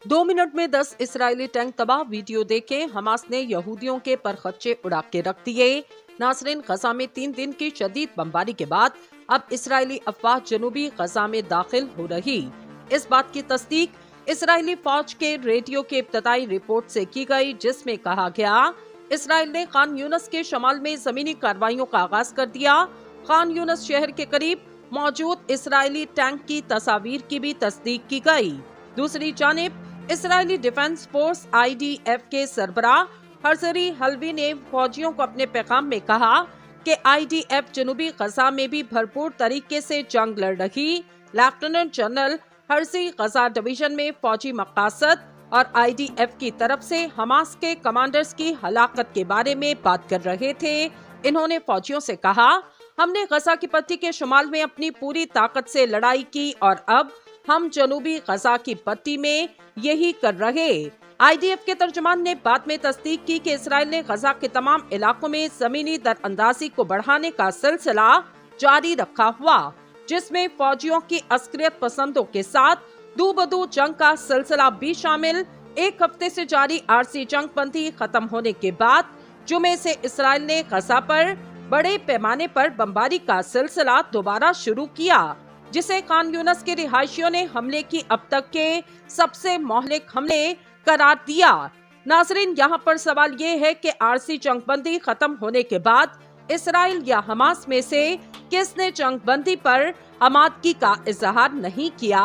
2 minute में 10 Israeli tank तबाह। Video देखे, हमास ने यहूदियों के परखच्चे उड़ा के रख दिए। नासरीन, गजा में 3 दिन की शदीद बमबारी के बाद अब इसराइली अफवाह जनूबी गजा में दाखिल हो रही। इस बात की तस्दीक इसराइली फौज के रेडियो के इब्तदाई रिपोर्ट से की गई, जिसमें कहा गया इसराइल ने खान यूनस के शमाल में जमीनी कार्रवाइयों का आगाज कर दिया। खान यूनस शहर के करीब मौजूद इसराइली टैंक की तस्वीर की भी तस्दीक की गई। दूसरी जानिब इसराइली डिफेंस फोर्स IDF के सरबराह हर्जरी हलवी ने फौजियों को अपने पैगाम में कहा कि IDF जनूबी गजा में भी भरपूर तरीके से जंग लड़ रही। लेफ्टिनेंट जनरल हर्जी गजा डिवीजन में फौजी मकासद और IDF की तरफ से हमास के कमांडर्स की हलाकत के बारे में बात कर रहे थे। इन्होंने फौजियों से कहा, हमने गजा की पट्टी के शुमाल में अपनी पूरी ताकत से लड़ाई की और अब हम जनूबी गजा की पट्टी में यही कर रहे। IDF के तर्जुमान ने बाद में तस्दीक की कि इसराइल ने गजा के तमाम इलाकों में जमीनी दरअंदाजी को बढ़ाने का सिलसिला जारी रखा हुआ, जिसमें फौजियों की अस्करियत पसंदों के साथ दो बदो जंग का सिलसिला भी शामिल। एक हफ्ते से जारी आरसी जंग बंदी खत्म होने के बाद जुमे से इसराइल ने गजा पर बड़े पैमाने पर बमबारी का सिलसिला दोबारा शुरू किया, जिसे खान यूनस के रिहायशियों ने हमले की अब तक के सबसे मोहलिक हमले करार दिया। नाजरीन, यहाँ पर सवाल ये है कि आरसी जंगबंदी खत्म होने के बाद इसराइल या हमास में से किसने जंगबंदी पर आमादगी का इजहार नहीं किया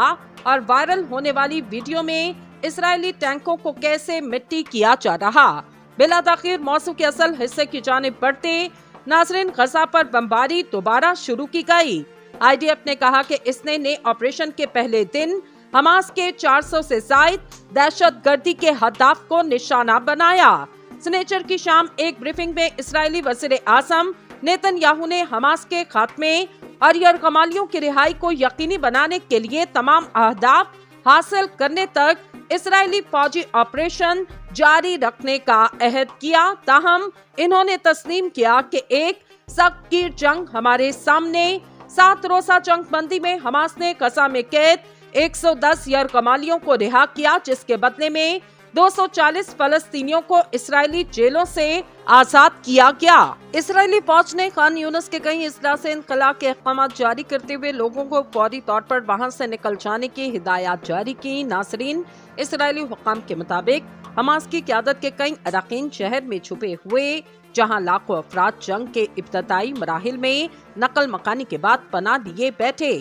और वायरल होने वाली वीडियो में इसराइली टैंकों को कैसे मिट्टी किया जा रहा। बिला ताखीर मौजू के असल हिस्से की जानिब बढ़ते, नाजरीन, गजा पर बमबारी दोबारा शुरू की गई। IDF ने कहा कि इसने नए ऑपरेशन के पहले दिन हमास के 400 से जायद दहशतगर्दी के हदाफ को निशाना बनाया। सनीचर की शाम एक ब्रीफिंग में इसराइली वज़ीर आज़म नेतन्याहू ने हमास के खात्मे और यरगमालियों की रिहाई को यकीनी बनाने के लिए तमाम अहदाफ हासिल करने तक इसराइली फौजी ऑपरेशन जारी रखने का अहद किया। ताहम इन्होंने तस्लीम किया कि एक सख्तगीर जंग हमारे सामने। 7 रोज़ा जंग बंदी में हमास ने गजा में कैद 110 यरगमालियों को रिहा किया, जिसके बदले में 240 फलस्तीनियों को इसराइली जेलों से आजाद किया गया। इसराइली फौज ने खान यूनस के कई अजला से इनकला के अहकाम जारी करते हुए लोगों को फौरी तौर पर वहां से निकल जाने की हिदायत जारी की। नासरीन, इसराइली हुक्काम के मुताबिक हमास की क़यादत के कई अरकान शहर में छुपे हुए, जहां लाखों अफराद जंग के इब्तदाई मराहिल में नकल मकानी के बाद पनाह लिए बैठे।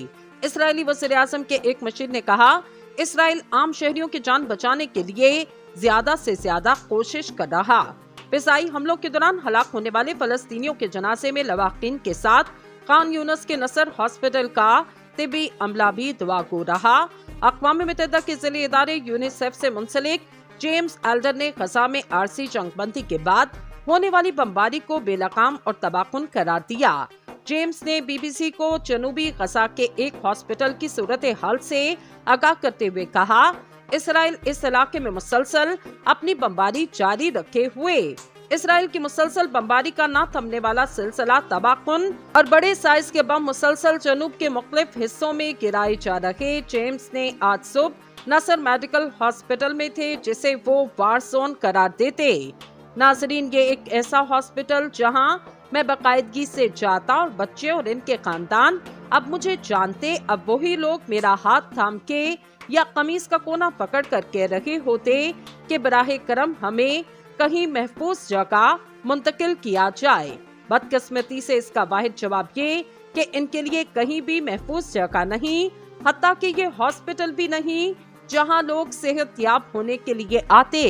इसराइली वज़ीर आज़म के एक मशीर ने कहा, इसराइल आम शहरियों की जान बचाने के लिए ज्यादा से ज्यादा कोशिश कर रहा। फिजाई हमलों के दौरान हलाक होने वाले फलस्तीनियों के जनाजे में लवाकिन के साथ खान यूनस के नसर हॉस्पिटल का तिबी अमला भी दुआ गो रहा। अक़वाम मुत्तहिदा के ज़िले इदारे यूनिसेफ से मुंसलिक जेम्स एल्डर ने गजा में आरसी जंगबंदी के बाद होने वाली बमबारी को बेलगाम और तबाहकुन करार दिया। जेम्स ने BBC को जनूबी गजा के एक हॉस्पिटल की सूरत हाल से आगाह करते हुए कहा, इसराइल इस इलाके में मुसलसल अपनी बमबारी जारी रखे हुए इसराइल की मुसलसल बमबारी का ना थमने वाला सिलसिला तबाहकुन और बड़े साइज के बम मुसलसल जनूब के मुख्तलिफ हिस्सों में गिराए जा रहे। जेम्स ने आज सुबह नसर मेडिकल हॉस्पिटल में थे, जिसे वो वार जोन करार देते। नाजरीन, ये एक ऐसा हॉस्पिटल जहां मैं बाकायदगी से जाता और बच्चे और इनके खानदान अब मुझे जानते। अब वही लोग मेरा हाथ थाम के या कमीज का कोना पकड़ कर कह रहे होते कि बराहे करम हमें कहीं महफूज जगह मुंतकिल किया जाए। बदकिस्मती से इसका वाहिद जवाब ये कि इनके लिए कहीं भी महफूज जगह नहीं, हत्ता कि ये हॉस्पिटल भी नहीं जहां लोग सेहतयाब होने के लिए आते।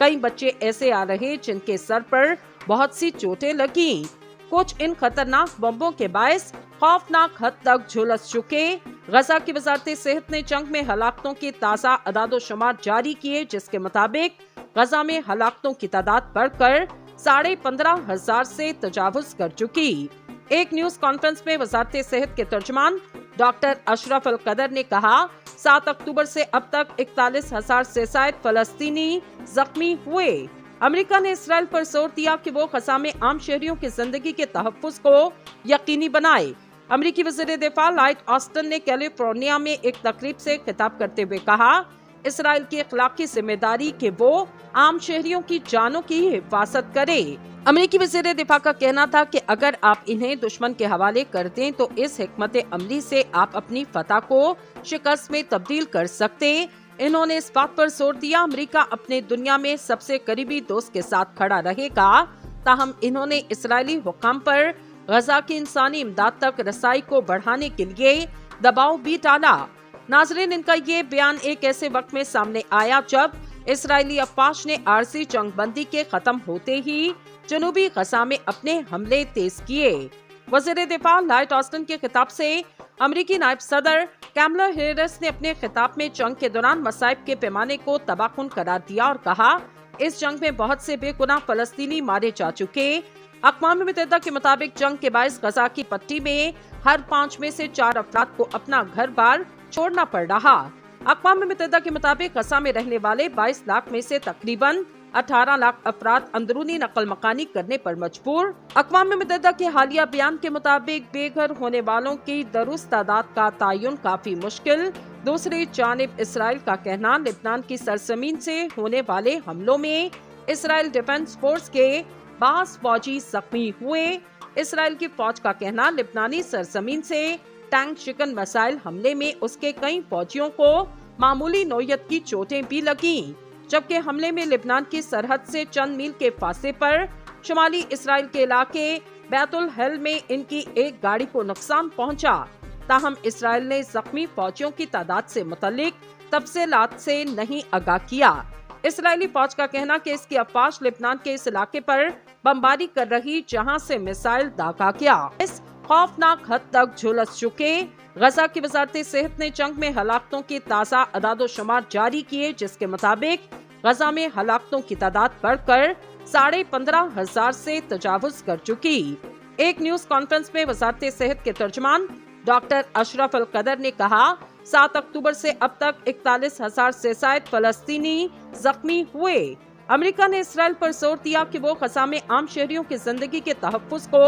कई बच्चे ऐसे आ रहे जिनके सर पर बहुत सी चोटें लगी। कुछ इन खतरनाक बम्बों के बायस खौफनाक हद तक झुलस चुके। गजा की वजारत सेहत ने जंग में हलाकतों की ताज़ा अदाद-ओ-शुमार जारी किए, जिसके मुताबिक गजा में हलाकतों की तादाद बढ़कर 15,500 से तजावुज कर चुकी। एक न्यूज कॉन्फ्रेंस में वजारत सेहत के तर्जुमान डॉक्टर अशरफ अल कदर ने कहा, 7 अक्टूबर से अब तक 41,000 से जायद फलस्तीनी जख्मी हुए। अमेरिका ने इसराइल पर जोर दिया कि वो गजा में आम शहरियों की जिंदगी के तहफ्फुज को यकीनी बनाए। अमेरिकी वज़ीर दिफा लॉयड ऑस्टिन ने कैलिफोर्निया में एक तकरीब से खिताब करते हुए कहा, इसराइल की अखलाकी जिम्मेदारी कि वो आम शहरियों की जानों की हिफाजत करे। अमेरिकी वज़ीर दिफा का कहना था कि अगर आप इन्हें दुश्मन के हवाले कर दें तो इस हिकमत अमली से आप अपनी फतह को शिकस्त में तब्दील कर सकते। इन्होंने इस बात पर जोर दिया अमेरिका अपने दुनिया में सबसे करीबी दोस्त के साथ खड़ा रहेगा। ताहम इन्होंने इस्राएली हुक्काम पर गजा की इंसानी इमदाद तक रसाई को बढ़ाने के लिए दबाव भी डाला। नाज़रीन, इनका ये बयान एक ऐसे वक्त में सामने आया जब इस्राएली अफवाज ने आरजी जंगबंदी के खत्म होते ही जनूबी गजा में अपने हमले तेज किए। वज़ीर दिफा लॉयड ऑस्टिन के खिताब से अमेरिकी नायब सदर कैमला हैरिस ने अपने खिताब में जंग के दौरान मसाइब के पैमाने को तबाहकुन करार दिया और कहा, इस जंग में बहुत से बेगुनाह फलस्तीनी मारे जा चुके। अक़वाम मुत्तहिदा के मुताबिक जंग के बाइस गजा की पट्टी में हर 5 में से 4 अफराद को अपना घर बार छोड़ना पड़ रहा। अक़वाम मुत्तहिदा के मुताबिक गजा में रहने वाले 22 लाख में से तकरीबन 18 लाख अफराद अंदरूनी नकल मकानी करने पर मजबूर। अक़वाम मुत्तहिदा के हालिया बयान के मुताबिक बेघर होने वालों की दुरुस्त तादाद का तयन काफी मुश्किल। दूसरी जानिब इसराइल का कहना, लेबनान की सरजमीन से होने वाले हमलों में इसराइल डिफेंस फोर्स के 22 फौजी जख्मी हुए। इसराइल की फौज का कहना, लेबनानी सरजमीन से टैंक शिकन मिसाइल हमले में उसके कई फौजियों को मामूली नौयत की चोटें भी लगीं, जबकि हमले में लेबनान की सरहद से चंद मील के फासले पर शुमाली इसराइल के इलाके बैतुल हल में इनकी एक गाड़ी को नुकसान पहुंचा। ताहम इसराइल ने जख्मी फौजियों की तादाद से मुतल्लिक तफसीलात से नहीं आगाह किया। इसराइली फौज का कहना कि इसकी अफवाज लेबनान के इस इलाके पर बमबारी कर रही जहां से मिसाइल दागा गया। इस खौफनाक हद तक झुलस चुके। गजा की वजारत सेहत ने जंग में हलाकतों की ताज़ा अदाद-ओ-शुमार जारी किए, जिसके मुताबिक गजा में हलाकतों की तादाद बढ़कर 15,500 से तजावुज कर चुकी। एक न्यूज कॉन्फ्रेंस में वजारत सेहत के तर्जुमान डॉक्टर अशरफ अल-कदर ने कहा, 7 अक्टूबर से अब तक 41,000 से ज़ायद फलस्तीनी जख्मी हुए। अमेरिका ने इसराइल पर जोर दिया कि वो गजा में आम शहरियों की जिंदगी के तहफ्फुज़ को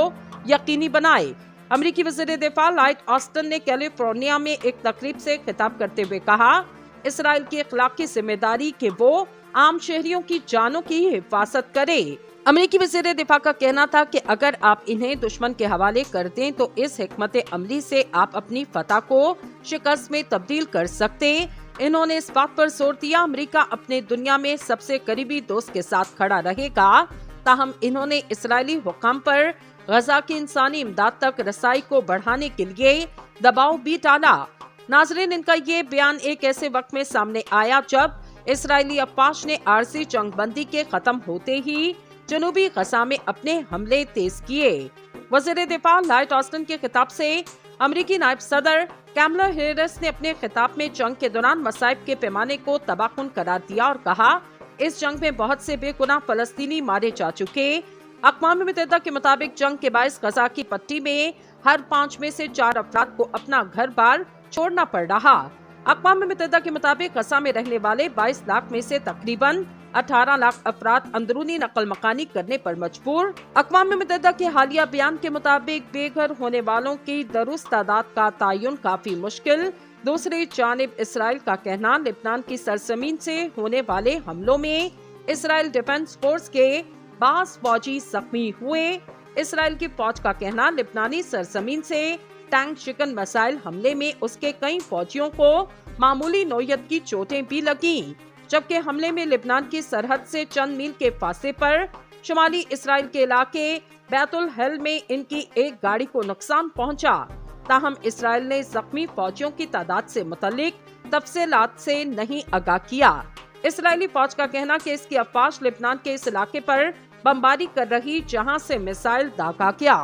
यकीनी बनाए। अमेरिकी वज़ीर दिफा लॉयड ऑस्टिन ने कैलिफोर्निया में एक तकरीब से खिताब करते हुए कहा, इसराइल की अखलाकी जिम्मेदारी कि वो आम शहरियों की जानों की हिफाजत करे। अमेरिकी वज़ीर दिफा का कहना था कि अगर आप इन्हें दुश्मन के हवाले कर दें तो इस हिकमत अमली से आप अपनी फतह को शिकस्त में तब्दील कर सकते। इन्होंने इस बात पर जोर दिया अमेरिका अपने दुनिया में सबसे करीबी दोस्त के साथ खड़ा रहेगा। ताहम इन्होंने इस्राएली हुक्काम पर गजा की इंसानी इमदाद तक रसाई को बढ़ाने के लिए दबाव भी डाला। नाज़रीन, इनका ये बयान एक ऐसे वक्त में सामने आया जब इस्राएली अफवाज ने आरजी जंगबंदी के खत्म होते ही जनूबी गजा में अपने हमले तेज किए। वज़ीर दिफा लॉयड ऑस्टिन के खिताब से अमेरिकी नायब सदर कैमला हैरिस ने अपने खिताब में जंग के दौरान मसाइब के पैमाने को तबाहकुन करार दिया और कहा, इस जंग में बहुत से बेगुनाह फलस्तीनी मारे जा चुके। अक़वाम मुत्तहिदा के मुताबिक जंग के बाइस गजा की पट्टी में हर 5 में से 4 अफराद को अपना घर बार छोड़ना पड़ रहा। अक़वाम मुत्तहिदा के मुताबिक गजा में रहने वाले 22 लाख में से तकरीबन 18 लाख अफराद अंदरूनी नकल मकानी करने पर मजबूर। अक़वाम मुत्तहिदा के हालिया बयान के मुताबिक बेघर होने वालों की दुरुस्त तादाद का तयन काफी मुश्किल। दूसरी जानिब इसराइल का कहना, लेबनान की सरजमीन से होने वाले हमलों में इसराइल डिफेंस फोर्स के 22 फौजी जख्मी हुए। इसराइल की फौज का कहना, लेबनानी सरजमीन से टैंक शिकन मिसाइल हमले में उसके कई फौजियों को मामूली नौयत की चोटें भी लगीं, जबकि हमले में लेबनान की सरहद से चंद मील के फासले पर शुमाली इसराइल के इलाके बैतुल हल में इनकी एक गाड़ी को नुकसान पहुंचा। ताहम इसराइल ने जख्मी फौजियों की तादाद से मुतल्लिक तफसीलात से नहीं आगाह किया। इसराइली फौज का कहना कि इसकी अफवाज लेबनान के इस इलाके पर बमबारी कर रही जहां से मिसाइल दागा गया।